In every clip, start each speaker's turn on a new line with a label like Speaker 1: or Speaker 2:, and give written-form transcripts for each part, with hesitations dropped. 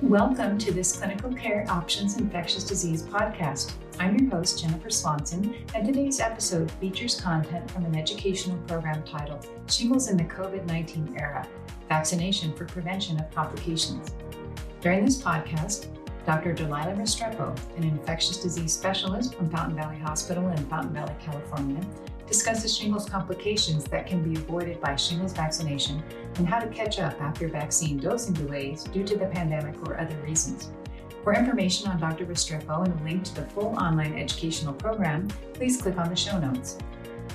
Speaker 1: Welcome to this Clinical Care Options Infectious Disease podcast. I'm your host, Jennifer Swanson, and today's episode features content from an educational program titled Shingles in the COVID-19 Era, Vaccination for Prevention of Complications. During this podcast, Dr. Dalilah Restrepo, an infectious disease specialist from Fountain Valley Hospital in Fountain Valley, California, discusses shingles complications that can be avoided by shingles vaccination and how to catch up after vaccine dosing delays due to the pandemic or other reasons. For information on Dr. Restrepo and a link to the full online educational program, please click on the show notes.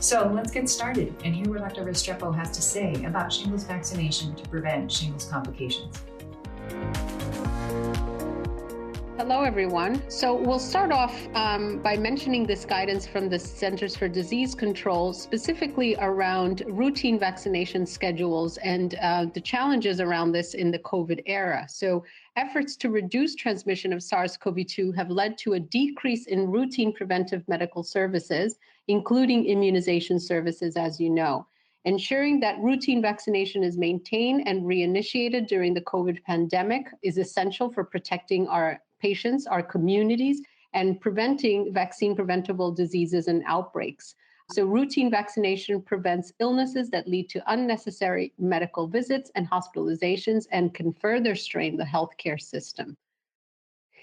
Speaker 1: So let's get started and hear what Dr. Restrepo has to say about shingles vaccination to prevent shingles complications.
Speaker 2: Hello, everyone. So we'll start off by mentioning this guidance from the Centers for Disease Control, specifically around routine vaccination schedules and the challenges around this in the COVID era. So efforts to reduce transmission of SARS-CoV-2 have led to a decrease in routine preventive medical services, including immunization services, as you know. Ensuring that routine vaccination is maintained and reinitiated during the COVID pandemic is essential for protecting our patients, our communities, and preventing vaccine-preventable diseases and outbreaks. So routine vaccination prevents illnesses that lead to unnecessary medical visits and hospitalizations and can further strain the healthcare system.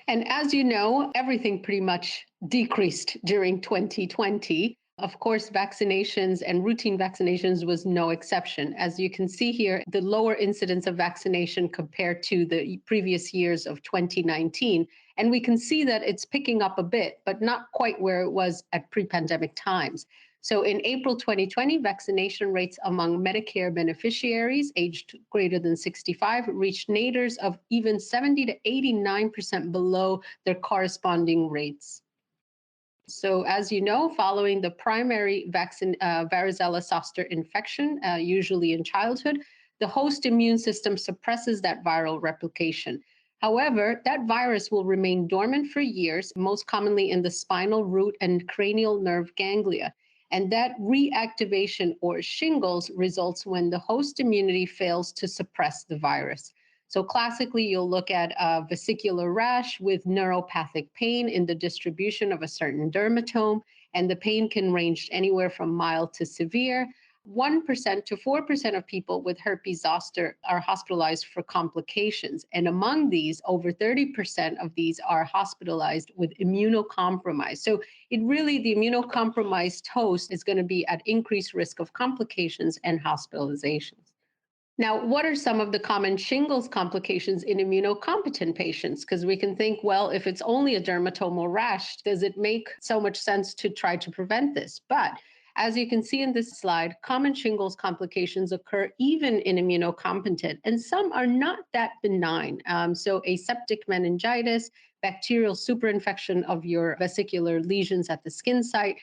Speaker 2: And as you know, everything pretty much decreased during 2020. Of course, vaccinations and routine vaccinations was no exception. As you can see here, the lower incidence of vaccination compared to the previous years of 2019. And we can see that it's picking up a bit, but not quite where it was at pre-pandemic times. So in April 2020, vaccination rates among Medicare beneficiaries aged greater than 65 reached naders of even 70 to 89% below their corresponding rates. So as you know, following the primary vaccine, varicella zoster infection, usually in childhood, the host immune system suppresses that viral replication. However, that virus will remain dormant for years, most commonly in the spinal root and cranial nerve ganglia. And that reactivation or shingles results when the host immunity fails to suppress the virus. So classically, you'll look at a vesicular rash with neuropathic pain in the distribution of a certain dermatome, and the pain can range anywhere from mild to severe. 1% to 4% of people with herpes zoster are hospitalized for complications. And among these, over 30% of these are hospitalized with immunocompromised. So the immunocompromised host is going to be at increased risk of complications and hospitalizations. Now, what are some of the common shingles complications in immunocompetent patients? Because we can think, well, if it's only a dermatomal rash, does it make so much sense to try to prevent this? But as you can see in this slide, common shingles complications occur even in immunocompetent, and some are not that benign. So aseptic meningitis, bacterial superinfection of your vesicular lesions at the skin site,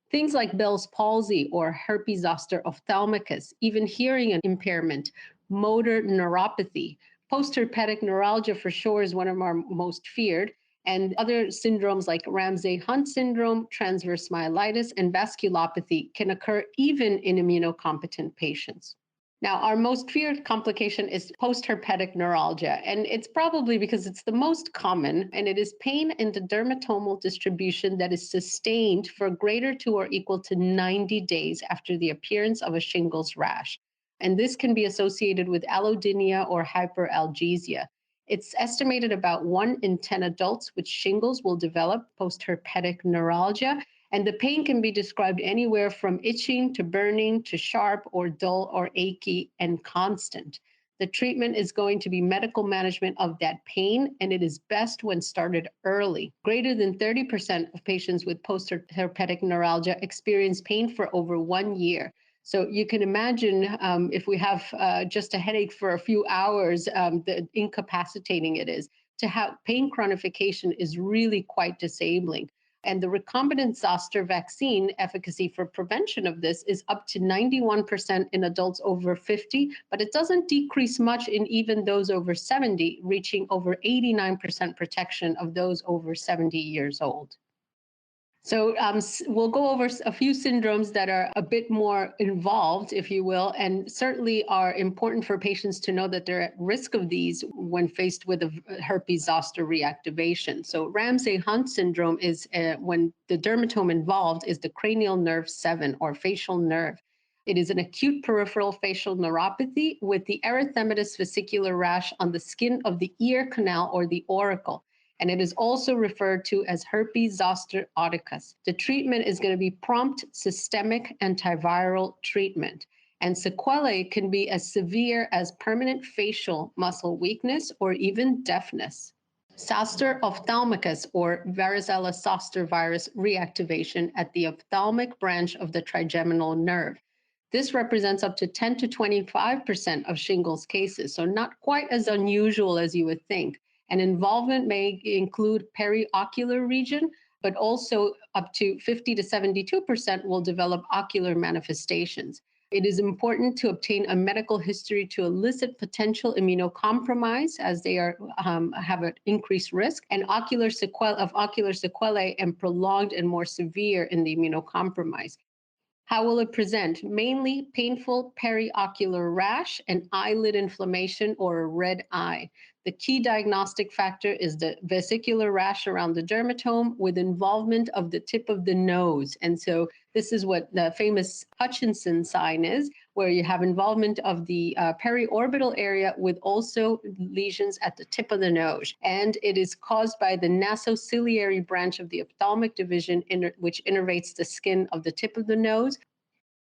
Speaker 2: things like Bell's palsy or herpes zoster ophthalmicus, even hearing impairment, motor neuropathy, post-herpetic neuralgia for sure is one of our most feared, and other syndromes like Ramsay-Hunt syndrome, transverse myelitis, and vasculopathy can occur even in immunocompetent patients. Now, our most feared complication is post-herpetic neuralgia, and it's probably because it's the most common, and it is pain in the dermatomal distribution that is sustained for greater to or equal to 90 days after the appearance of a shingles rash. And this can be associated with allodynia or hyperalgesia. It's estimated about 1 in 10 adults with shingles will develop post-herpetic neuralgia. And the pain can be described anywhere from itching to burning to sharp or dull or achy and constant. The treatment is going to be medical management of that pain, and it is best when started early. Greater than 30% of patients with post-herpetic neuralgia experience pain for over 1 year. So you can imagine if we have just a headache for a few hours, the incapacitating it is. To have pain chronification is really quite disabling. And the recombinant zoster vaccine efficacy for prevention of this is up to 91% in adults over 50, but it doesn't decrease much in even those over 70, reaching over 89% protection of those over 70 years old. So we'll go over a few syndromes that are a bit more involved, if you will, and certainly are important for patients to know that they're at risk of these when faced with a herpes zoster reactivation. So Ramsay-Hunt syndrome is when the dermatome involved is the cranial nerve 7 or facial nerve. It is an acute peripheral facial neuropathy with the erythematous vesicular rash on the skin of the ear canal or the auricle. And it is also referred to as herpes zoster oticus. The treatment is going to be prompt systemic antiviral treatment. And sequelae can be as severe as permanent facial muscle weakness or even deafness. Zoster ophthalmicus or varicella zoster virus reactivation at the ophthalmic branch of the trigeminal nerve. This represents up to 10 to 25% of shingles cases, so not quite as unusual as you would think. And involvement may include periocular region, but also up to 50 to 72% will develop ocular manifestations. It is important to obtain a medical history to elicit potential immunocompromise, as they have an increased risk, and ocular sequelae and prolonged and more severe in the immunocompromised. How will it present? Mainly painful periocular rash and eyelid inflammation or a red eye. The key diagnostic factor is the vesicular rash around the dermatome with involvement of the tip of the nose. And so this is what the famous Hutchinson sign is, where you have involvement of the periorbital area with also lesions at the tip of the nose. And it is caused by the nasociliary branch of the ophthalmic division, which innervates the skin of the tip of the nose.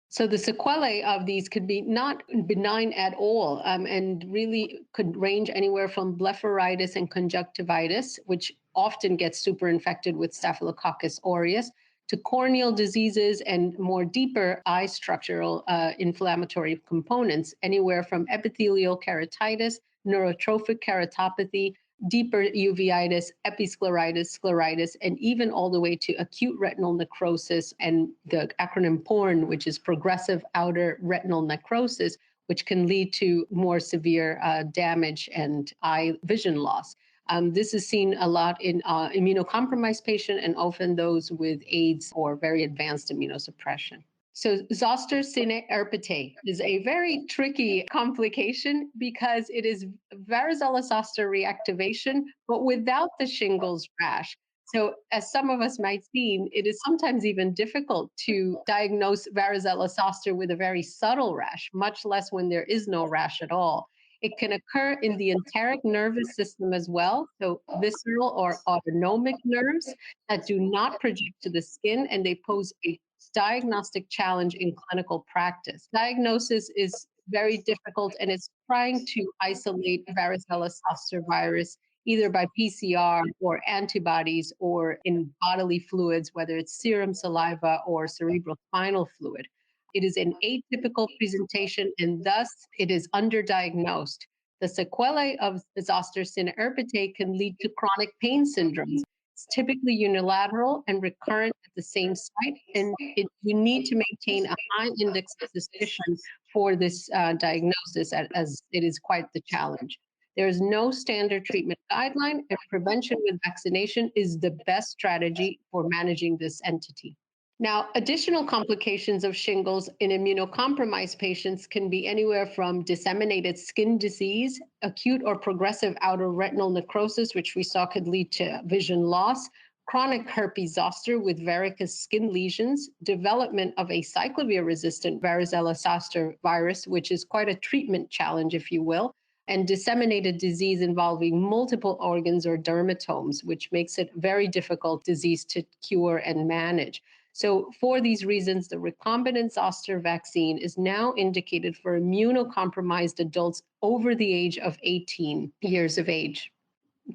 Speaker 2: So the sequelae of these could be not benign at all, and really could range anywhere from blepharitis and conjunctivitis, which often gets superinfected with Staphylococcus aureus, to corneal diseases and more deeper eye structural inflammatory components, anywhere from epithelial keratitis, neurotrophic keratopathy, deeper uveitis, episcleritis, scleritis, and even all the way to acute retinal necrosis and the acronym PORN, which is progressive outer retinal necrosis, which can lead to more severe damage and eye vision loss. This is seen a lot in immunocompromised patients and often those with AIDS or very advanced immunosuppression. So zoster sine erpite is a very tricky complication because it is varicella zoster reactivation, but without the shingles rash. So as some of us might see, it is sometimes even difficult to diagnose varicella zoster with a very subtle rash, much less when there is no rash at all. It can occur in the enteric nervous system as well, so visceral or autonomic nerves that do not project to the skin, and they pose a diagnostic challenge in clinical practice. Diagnosis is very difficult, and it's trying to isolate varicella zoster virus either by PCR or antibodies or in bodily fluids, whether it's serum, saliva, or cerebrospinal fluid. It is an atypical presentation, and thus it is underdiagnosed. The sequelae of the zoster sine erpite can lead to chronic pain syndromes. It's typically unilateral and recurrent at the same site, and you need to maintain a high index of suspicion for this diagnosis, as it is quite the challenge. There is no standard treatment guideline, and prevention with vaccination is the best strategy for managing this entity. Now, additional complications of shingles in immunocompromised patients can be anywhere from disseminated skin disease, acute or progressive outer retinal necrosis, which we saw could lead to vision loss, chronic herpes zoster with varicose skin lesions, development of acyclovir-resistant varicella zoster virus, which is quite a treatment challenge, if you will, and disseminated disease involving multiple organs or dermatomes, which makes it very difficult disease to cure and manage. So for these reasons, the recombinant zoster vaccine is now indicated for immunocompromised adults over the age of 18 years of age.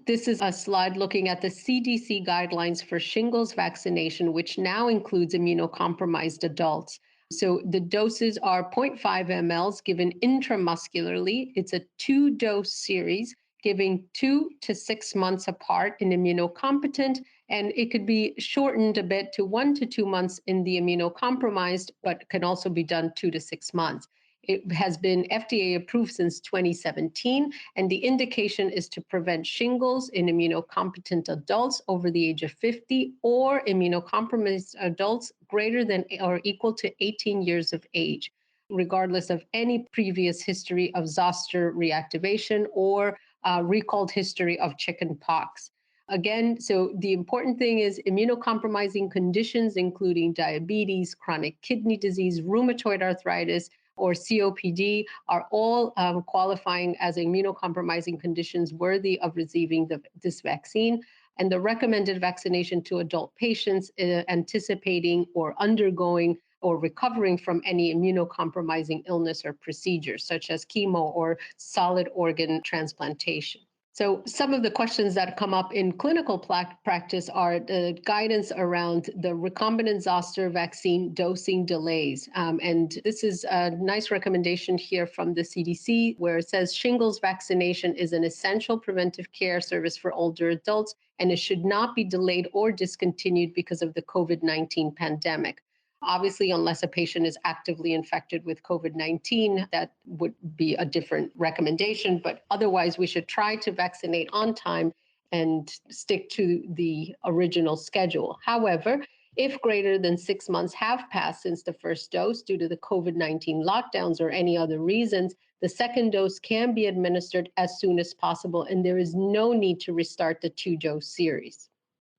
Speaker 2: This is a slide looking at the CDC guidelines for shingles vaccination, which now includes immunocompromised adults. So the doses are 0.5 mLs given intramuscularly. It's a 2-dose series, giving 2 to 6 months apart in immunocompetent, and it could be shortened a bit to 1 to 2 months in the immunocompromised, but can also be done 2 to 6 months. It has been FDA approved since 2017, and the indication is to prevent shingles in immunocompetent adults over the age of 50 or immunocompromised adults greater than or equal to 18 years of age, regardless of any previous history of zoster reactivation or recalled history of chickenpox. Again, so the important thing is immunocompromising conditions, including diabetes, chronic kidney disease, rheumatoid arthritis, or COPD, are all qualifying as immunocompromising conditions worthy of receiving this vaccine. And the recommended vaccination to adult patients anticipating or undergoing or recovering from any immunocompromising illness or procedures, such as chemo or solid organ transplantation. So some of the questions that come up in clinical practice are the guidance around the recombinant zoster vaccine dosing delays. And this is a nice recommendation here from the CDC, where it says shingles vaccination is an essential preventive care service for older adults, and it should not be delayed or discontinued because of the COVID-19 pandemic. Obviously, unless a patient is actively infected with COVID-19, that would be a different recommendation. But otherwise, we should try to vaccinate on time and stick to the original schedule. However, if greater than 6 months have passed since the first dose due to the COVID-19 lockdowns or any other reasons, the second dose can be administered as soon as possible, and there is no need to restart the 2-dose series.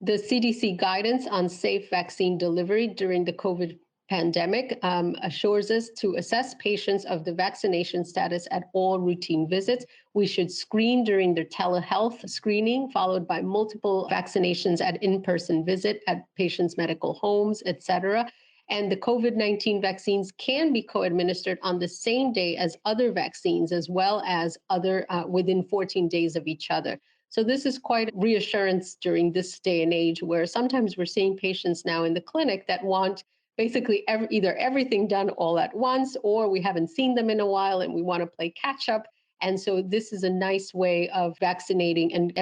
Speaker 2: The CDC guidance on safe vaccine delivery during the COVID pandemic assures us to assess patients of the vaccination status at all routine visits. We should screen during their telehealth screening, followed by multiple vaccinations at in-person visit at patients' medical homes, et cetera. And the COVID-19 vaccines can be co-administered on the same day as other vaccines, as well as within 14 days of each other. So this is quite reassurance during this day and age, where sometimes we're seeing patients now in the clinic that want basically either everything done all at once, or we haven't seen them in a while and we want to play catch up. And so this is a nice way of vaccinating and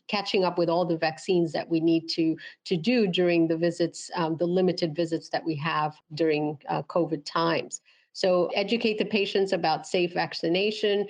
Speaker 2: catching up with all the vaccines that we need to do during the visits, the limited visits that we have during COVID times. So educate the patients about safe vaccination.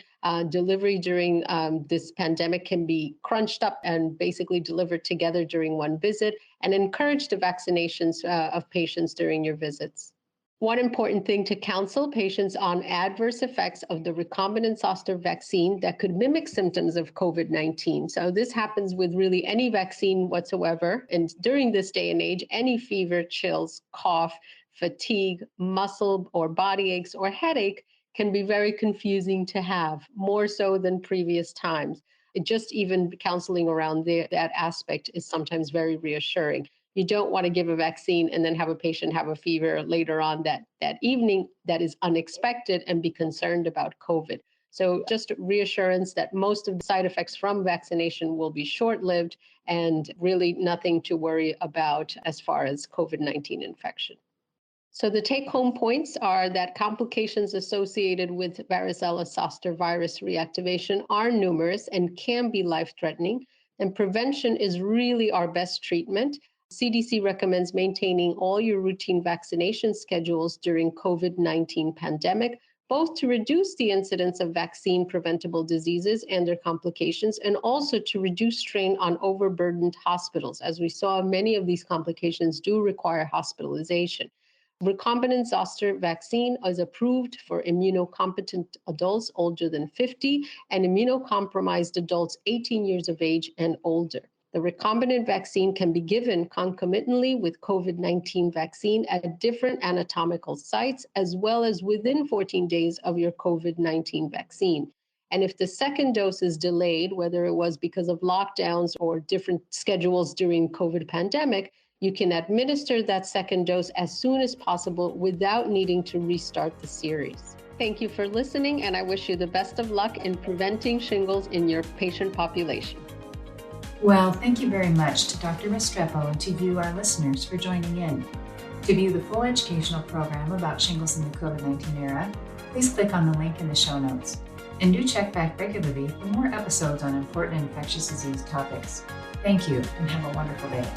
Speaker 2: Delivery during this pandemic can be crunched up and basically delivered together during one visit, and encourage the vaccinations of patients during your visits. One important thing to counsel patients on adverse effects of the recombinant zoster vaccine that could mimic symptoms of COVID-19. So this happens with really any vaccine whatsoever. And during this day and age, any fever, chills, cough, fatigue, muscle or body aches, or headache can be very confusing to have, more so than previous times. Just even counseling around that aspect is sometimes very reassuring. You don't want to give a vaccine and then have a patient have a fever later on that evening that is unexpected and be concerned about COVID. So just reassurance that most of the side effects from vaccination will be short-lived and really nothing to worry about as far as COVID-19 infection. So the take-home points are that complications associated with varicella zoster virus reactivation are numerous and can be life-threatening, and prevention is really our best treatment. CDC recommends maintaining all your routine vaccination schedules during COVID-19 pandemic, both to reduce the incidence of vaccine-preventable diseases and their complications, and also to reduce strain on overburdened hospitals. As we saw, many of these complications do require hospitalization. Recombinant zoster vaccine is approved for immunocompetent adults older than 50 and immunocompromised adults 18 years of age and older. The recombinant vaccine can be given concomitantly with COVID-19 vaccine at different anatomical sites, as well as within 14 days of your COVID-19 vaccine. And if the second dose is delayed, whether it was because of lockdowns or different schedules during COVID pandemic, you can administer that second dose as soon as possible without needing to restart the series. Thank you for listening, and I wish you the best of luck in preventing shingles in your patient population.
Speaker 1: Well, thank you very much to Dr. Restrepo and to you, our listeners, for joining in. To view the full educational program about shingles in the COVID-19 era, please click on the link in the show notes. And do check back regularly for more episodes on important infectious disease topics. Thank you, and have a wonderful day.